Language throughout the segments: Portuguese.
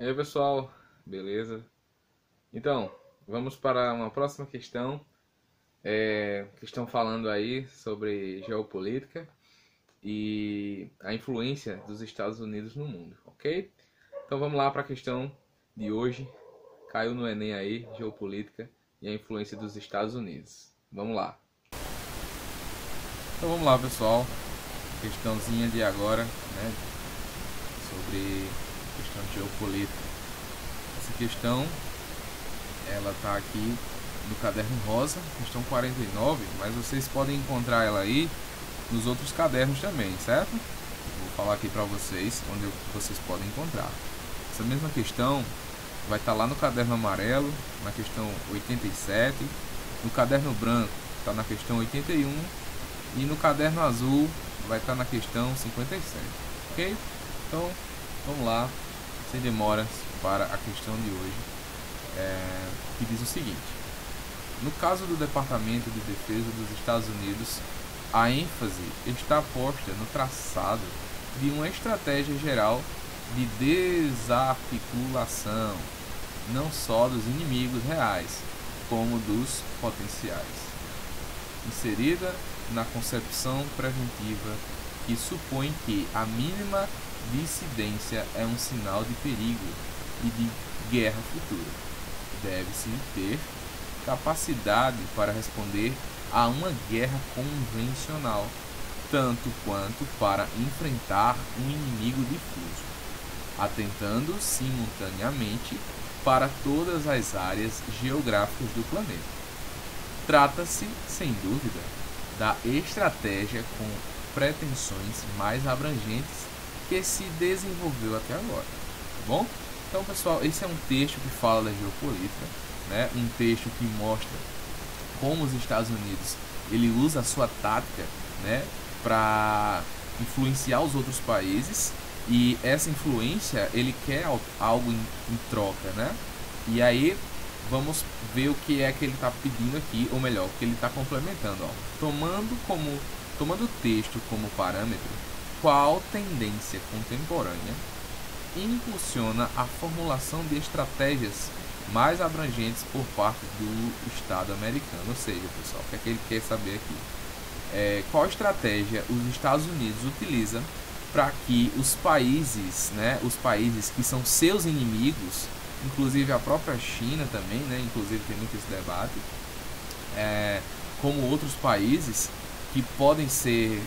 E aí, pessoal, beleza? Então, vamos para uma próxima questão. Que estão falando aí sobre geopolítica e a influência dos Estados Unidos no mundo, ok? Então vamos lá para a questão de hoje. Caiu no Enem aí, geopolítica e a influência dos Estados Unidos. Vamos lá. Então vamos lá, pessoal. Questãozinha de agora, né? Sobre questão de geopolítica. Essa questão ela tá aqui no caderno rosa, questão 49, mas vocês podem encontrar ela aí nos outros cadernos também, certo? Vou falar aqui para vocês onde vocês podem encontrar. Essa mesma questão vai estar lá no caderno amarelo, na questão 87, no caderno branco está na questão 81 e no caderno azul vai estar na questão 57, ok? Então, vamos lá, sem demoras, para a questão de hoje. Que diz o seguinte: no caso do Departamento de Defesa dos Estados Unidos, a ênfase está posta no traçado de uma estratégia geral de desarticulação, não só dos inimigos reais, como dos potenciais, inserida na concepção preventiva que supõe que a mínima dissidência é um sinal de perigo e de guerra futura. Deve-se ter capacidade para responder a uma guerra convencional, tanto quanto para enfrentar um inimigo difuso, atentando simultaneamente para todas as áreas geográficas do planeta. Trata-se, sem dúvida, da estratégia com pretensões mais abrangentes que se desenvolveu até agora, tá bom? Então, pessoal, esse é um texto que fala da geopolítica, né? Um texto que mostra como os Estados Unidos ele usa a sua tática, né, para influenciar os outros países, e essa influência ele quer algo em troca, né? E aí vamos ver o que é que ele está pedindo aqui, ou melhor, o que ele está complementando, ó. Tomando o texto como parâmetro, qual tendência contemporânea impulsiona a formulação de estratégias mais abrangentes por parte do Estado americano. Ou seja, pessoal, o que é que ele quer saber aqui? Qual estratégia os Estados Unidos utilizam para que os países, né, os países que são seus inimigos, inclusive a própria China também, né, inclusive tem muito esse debate, como outros países que podem ser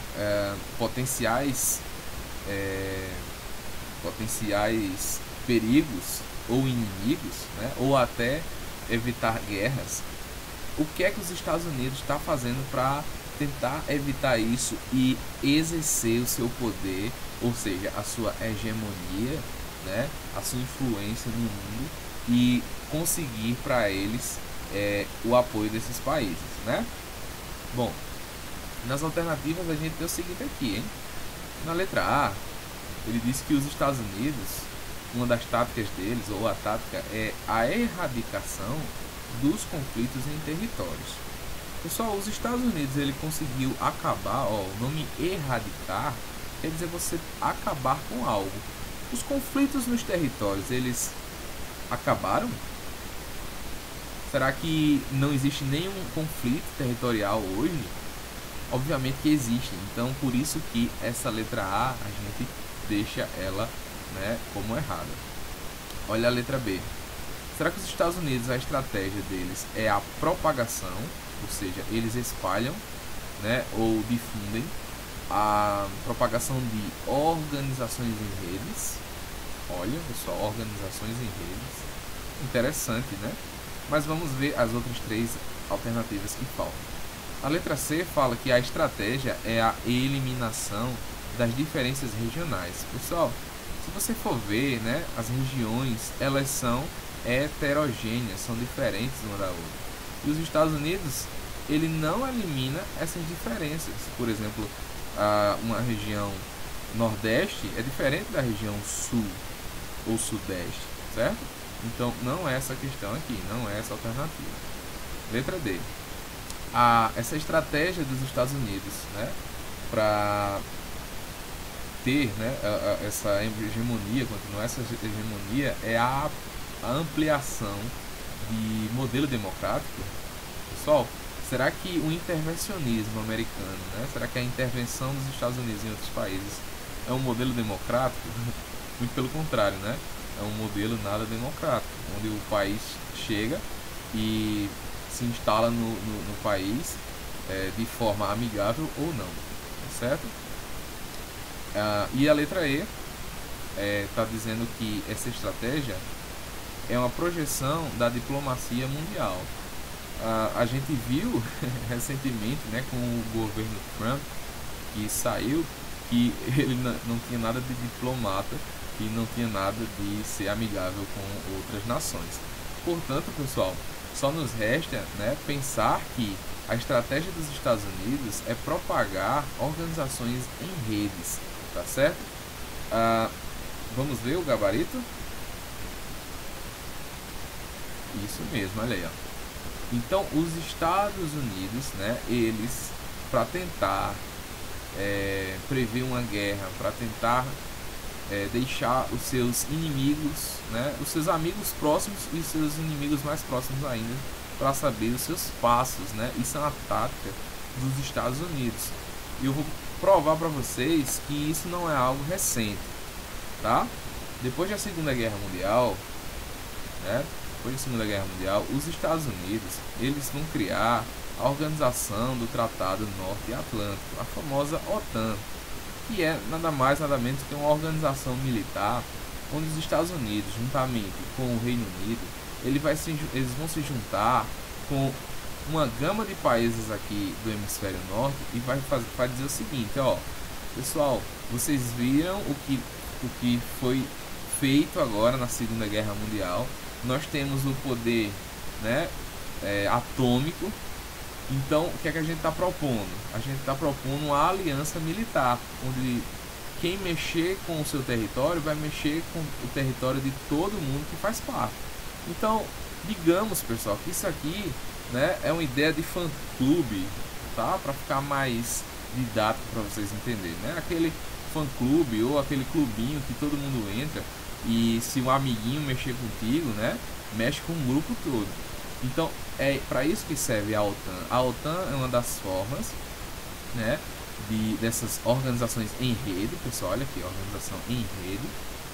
potenciais perigos ou inimigos, né, ou até evitar guerras. O que é que os Estados Unidos está fazendo para tentar evitar isso e exercer o seu poder, ou seja, a sua hegemonia, né, a sua influência no mundo, e conseguir para eles o apoio desses países, né? Bom, nas alternativas a gente tem o seguinte aqui, hein? Na letra A, ele diz que os Estados Unidos, uma das táticas deles, ou a tática, é a erradicação dos conflitos em territórios. Pessoal, os Estados Unidos ele conseguiu acabar, ó, o nome erradicar quer dizer você acabar com algo. Os conflitos nos territórios, eles acabaram? Será que não existe nenhum conflito territorial hoje? Obviamente que existe, então por isso que essa letra A a gente deixa ela, né, como errada. Olha a letra B. Será que os Estados Unidos, a estratégia deles é a propagação, ou seja, eles espalham, né, ou difundem a propagação de organizações em redes? Olha, pessoal, organizações em redes. Interessante, né? Mas vamos ver as outras três alternativas que faltam. A letra C fala que a estratégia é a eliminação das diferenças regionais. Pessoal, se você for ver, né, as regiões, elas são heterogêneas, são diferentes uma da outra. E os Estados Unidos, ele não elimina essas diferenças. Por exemplo, uma região nordeste é diferente da região sul ou sudeste, certo? Então, não é essa questão aqui, não é essa alternativa. Letra D. Essa estratégia dos Estados Unidos, né, para manter, né, essa hegemonia, continuar essa hegemonia, é a ampliação de modelo democrático. Pessoal, será que o intervencionismo americano, né, será que a intervenção dos Estados Unidos em outros países é um modelo democrático? Muito pelo contrário, né? É um modelo nada democrático, onde o país chega e se instala no país de forma amigável ou não, tá certo? E a letra E está dizendo que essa estratégia é uma projeção da diplomacia mundial. A gente viu recentemente, né, com o governo Trump, que saiu, que ele não tinha nada de diplomata e não tinha nada de ser amigável com outras nações. Portanto, pessoal, só nos resta, né, pensar que a estratégia dos Estados Unidos é propagar organizações em redes, tá certo? Vamos ver o gabarito? Isso mesmo, olha aí, ó. Então, os Estados Unidos, né, eles, para tentar prever uma guerra, para tentar deixar os seus inimigos, né, os seus amigos próximos e os seus inimigos mais próximos ainda, para saber os seus passos, né? Isso é uma tática dos Estados Unidos. E eu vou provar para vocês que isso não é algo recente, tá? Depois da Segunda Guerra Mundial, né? Depois da Segunda Guerra Mundial, os Estados Unidos, eles vão criar a Organização do Tratado Norte Atlântico, a famosa OTAN, que é nada mais nada menos que uma organização militar onde os Estados Unidos, juntamente com o Reino Unido, eles vão se juntar com uma gama de países aqui do hemisfério norte e vai dizer o seguinte, ó, pessoal, vocês viram o que foi feito agora na Segunda Guerra Mundial. Nós temos o poder, né, atômico. Então, o que é que a gente está propondo? A gente está propondo uma aliança militar, onde quem mexer com o seu território vai mexer com o território de todo mundo que faz parte. Então, digamos, pessoal, que isso aqui, né, é uma ideia de fã-clube, tá? Para ficar mais didático para vocês entenderem, né? Aquele fã-clube ou aquele clubinho que todo mundo entra e se um amiguinho mexer contigo, né, mexe com o grupo todo. Então, é para isso que serve a OTAN. A OTAN é uma das formas, né, dessas organizações em rede, pessoal, olha aqui, organização em rede,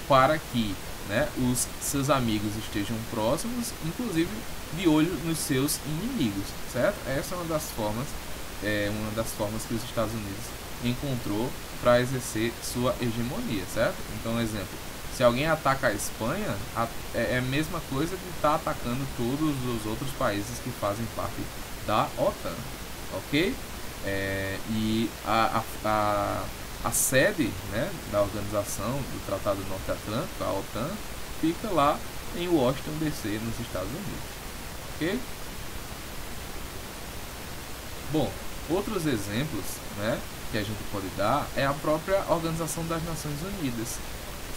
para que, né, os seus amigos estejam próximos, inclusive de olho nos seus inimigos, certo? Essa é uma das formas que os Estados Unidos encontrou para exercer sua hegemonia, certo? Então, um exemplo, se alguém ataca a Espanha, é a mesma coisa de estar atacando todos os outros países que fazem parte da OTAN, ok? E a sede, né, da organização do Tratado Norte Atlântico, a OTAN, fica lá em Washington DC, nos Estados Unidos, ok? Bom, outros exemplos, né, que a gente pode dar é a própria Organização das Nações Unidas,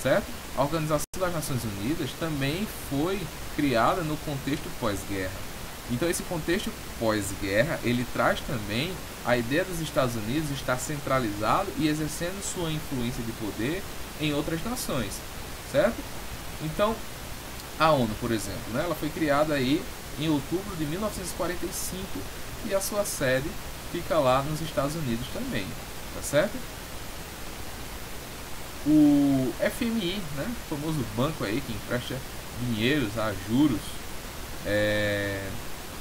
certo? A Organização das Nações Unidas também foi criada no contexto pós-guerra. Então, esse contexto pós-guerra, ele traz também a ideia dos Estados Unidos estar centralizado e exercendo sua influência de poder em outras nações, certo? Então, a ONU, por exemplo, né, ela foi criada aí em outubro de 1945 e a sua sede fica lá nos Estados Unidos também, tá certo? O FMI, né, o famoso banco aí que empresta dinheiros a juros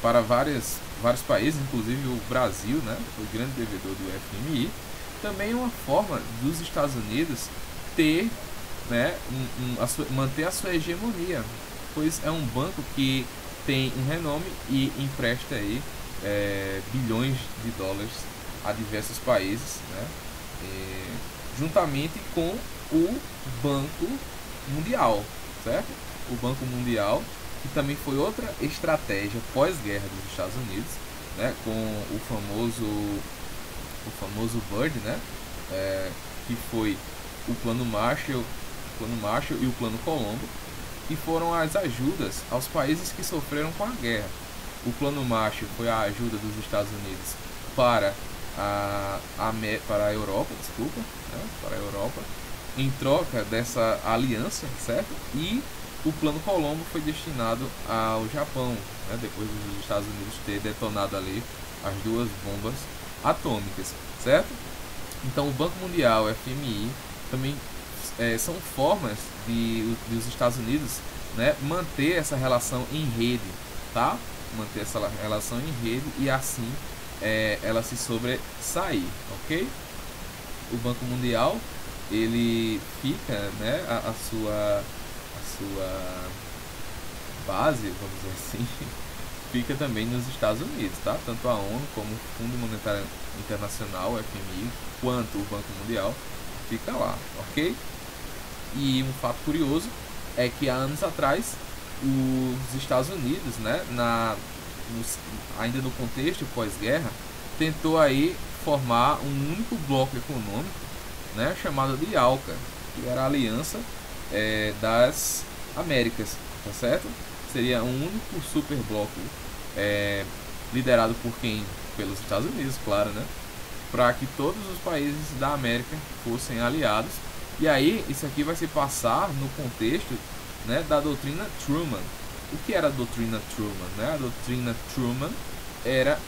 para vários países, inclusive o Brasil, né, foi grande devedor do FMI, também é uma forma dos Estados Unidos ter, né, manter a sua hegemonia, pois é um banco que tem um renome e empresta aí bilhões de dólares a diversos países, né, juntamente com o Banco Mundial, certo? O Banco Mundial, que também foi outra estratégia pós-guerra dos Estados Unidos, né, com o famoso BIRD, né, que foi o Plano Marshall e o Plano Colombo, que foram as ajudas aos países que sofreram com a guerra. O Plano Marshall foi a ajuda dos Estados Unidos para a Europa, para a Europa, em troca dessa aliança, certo? E o Plano Colombo foi destinado ao Japão, né? Depois dos Estados Unidos ter detonado ali as duas bombas atômicas, certo? Então o Banco Mundial, FMI, também são formas de os Estados Unidos, né, manter essa relação em rede, tá? Manter essa relação em rede e assim ela se sobressair, ok? O Banco Mundial ele fica, né, a sua base, vamos dizer assim, fica também nos Estados Unidos, tá? Tanto a ONU como o Fundo Monetário Internacional, o FMI, quanto o Banco Mundial fica lá, ok? E um fato curioso é que há anos atrás os Estados Unidos, né, ainda no contexto pós-guerra, tentou aí formar um único bloco econômico, né, chamado de ALCA, que era a Aliança das Américas, tá certo? Seria um único super bloco liderado por quem? Pelos Estados Unidos, claro, né? Para que todos os países da América fossem aliados. E aí, isso aqui vai se passar no contexto, né, da doutrina Truman. O que era a doutrina Truman? Né? A doutrina Truman era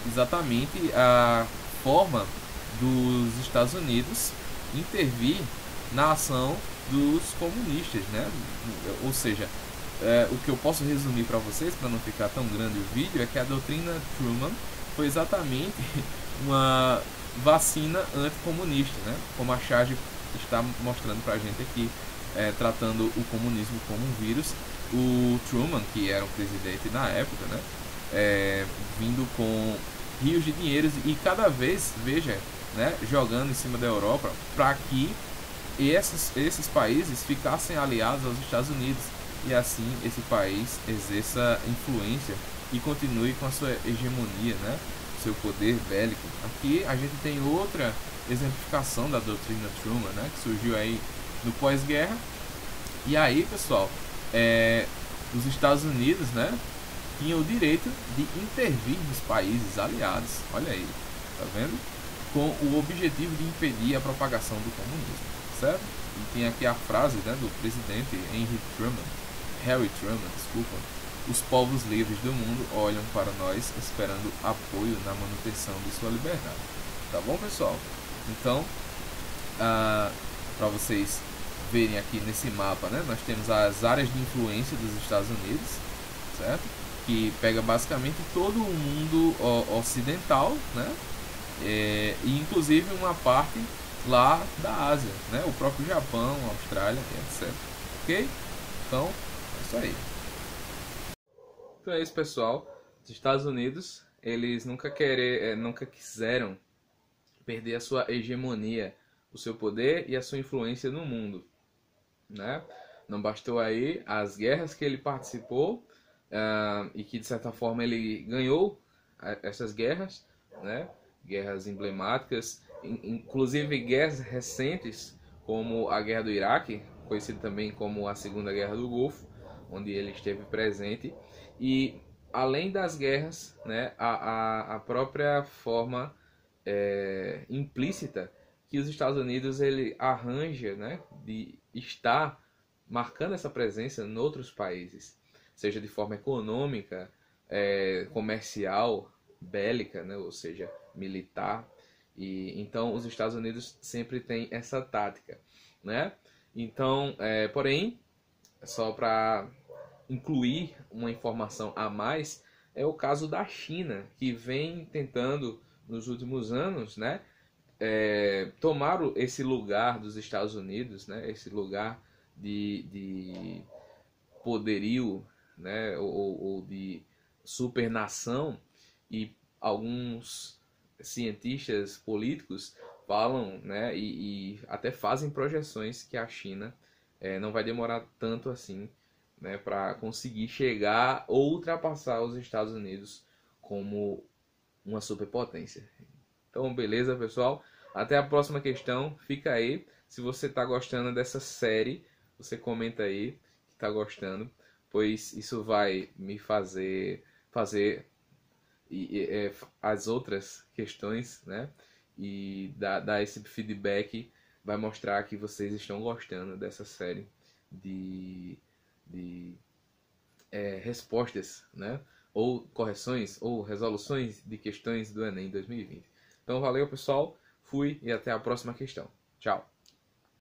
exatamente a forma dos Estados Unidos intervir na ação dos comunistas, né? Ou seja, o que eu posso resumir para vocês, para não ficar tão grande o vídeo, é que a doutrina Truman foi exatamente uma vacina anticomunista, né? Como a charge está mostrando para a gente aqui, tratando o comunismo como um vírus. O Truman, que era o presidente na época, né? Vindo com rios de dinheiros e cada vez, veja, né, jogando em cima da Europa para que esses países ficassem aliados aos Estados Unidos e assim esse país exerça influência e continue com a sua hegemonia, né, seu poder bélico. Aqui a gente tem outra exemplificação da doutrina Truman, né, que surgiu aí no pós-guerra. E aí, pessoal, os Estados Unidos, né, tinham o direito de intervir nos países aliados. Olha aí, tá vendo? Com o objetivo de impedir a propagação do comunismo, certo? E tem aqui a frase, né, do presidente Harry Truman, desculpa. Os povos livres do mundo olham para nós esperando apoio na manutenção de sua liberdade. Tá bom, pessoal? Então, para vocês verem aqui nesse mapa, né, nós temos as áreas de influência dos Estados Unidos, certo? Que pega basicamente todo o mundo ocidental, né? E inclusive uma parte lá da Ásia, né? O próprio Japão, Austrália, etc. Ok? Então, é isso aí. Então é isso, pessoal. Os Estados Unidos, eles nunca quiseram perder a sua hegemonia, o seu poder e a sua influência no mundo, né? Não bastou aí as guerras que ele participou e que de certa forma ele ganhou essas guerras, né? Guerras emblemáticas, inclusive guerras recentes como a Guerra do Iraque, conhecida também como a Segunda Guerra do Golfo, onde ele esteve presente. E além das guerras, né, a própria forma implícita que os Estados Unidos ele arranja, né, de estar marcando essa presença em outros países, seja de forma econômica, comercial, bélica, né, ou seja, militar. E então os Estados Unidos sempre têm essa tática, né? Então, porém, só para incluir uma informação a mais, é o caso da China, que vem tentando nos últimos anos, né, tomar esse lugar dos Estados Unidos, né, esse lugar de poderio, né, ou de supernação. E alguns cientistas políticos falam, né, e até fazem projeções que a China não vai demorar tanto assim, né, para conseguir chegar ou ultrapassar os Estados Unidos como uma superpotência. Então, beleza, pessoal? Até a próxima questão. Fica aí. Se você está gostando dessa série, você comenta aí que está gostando, pois isso vai me fazer as outras questões, né? E dar esse feedback vai mostrar que vocês estão gostando dessa série de respostas, né? Ou correções ou resoluções de questões do Enem 2020. Então valeu, pessoal, fui e até a próxima questão. Tchau!